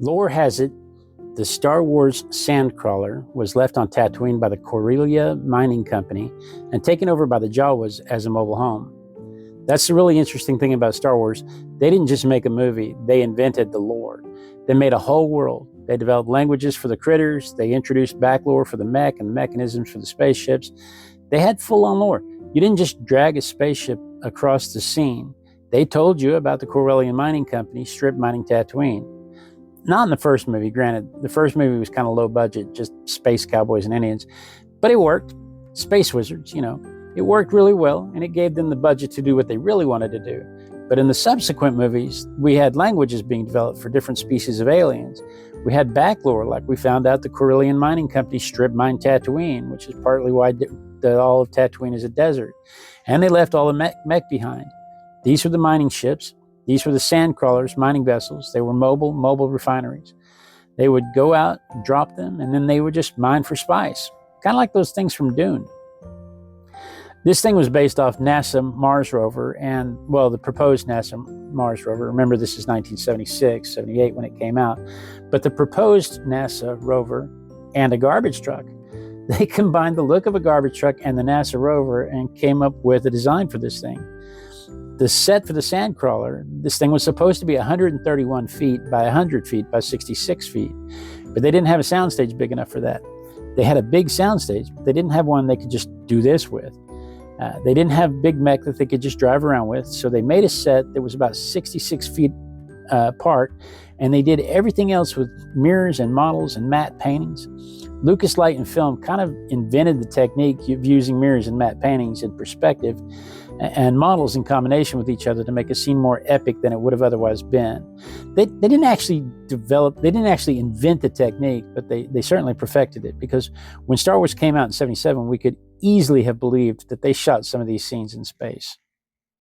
Lore has it the Star Wars Sandcrawler was left on Tatooine by the Corellia Mining Company and taken over by the Jawas as a mobile home. That's the really interesting thing about Star Wars. They didn't just make a movie, they invented the lore. They made a whole world. They developed languages for the critters, they introduced back lore for the mech and the mechanisms for the spaceships. They had full-on lore. You didn't just drag a spaceship across the scene. They told you about the Corellia Mining Company strip mining Tatooine. Not in the first movie, granted. The first movie was kind of low budget, just space cowboys and Indians. But it worked. Space wizards, It worked really well, and it gave them the budget to do what they really wanted to do. But in the subsequent movies, we had languages being developed for different species of aliens. We had back lore, like we found out the Corellian Mining Company strip mined Tatooine, which is partly why all of Tatooine is a desert. And they left all the mech behind. These were the mining ships. These were the Sandcrawlers, mining vessels. They were mobile refineries. They would go out, drop them, and then they would just mine for spice. Kind of like those things from Dune. This thing was based off NASA Mars rover and, the proposed NASA Mars rover. Remember, this is 1976, 78 when it came out. But the proposed NASA rover and a garbage truck. They combined the look of a garbage truck and the NASA rover and came up with a design for this thing. The set for the Sandcrawler, this thing was supposed to be 131 feet by 100 feet by 66 feet. But they didn't have a soundstage big enough for that. They had a big soundstage, but they didn't have one they could just do this with. They didn't have big mech that they could just drive around with, so they made a set that was about 66 feet apart, and they did everything else with mirrors and models and matte paintings. Lucas Light and Film kind of invented the technique of using mirrors and matte paintings in perspective and models in combination with each other to make a scene more epic than it would have otherwise been. They didn't actually invent the technique, but they certainly perfected it, because when Star Wars came out in 77, we could easily have believed that they shot some of these scenes in space.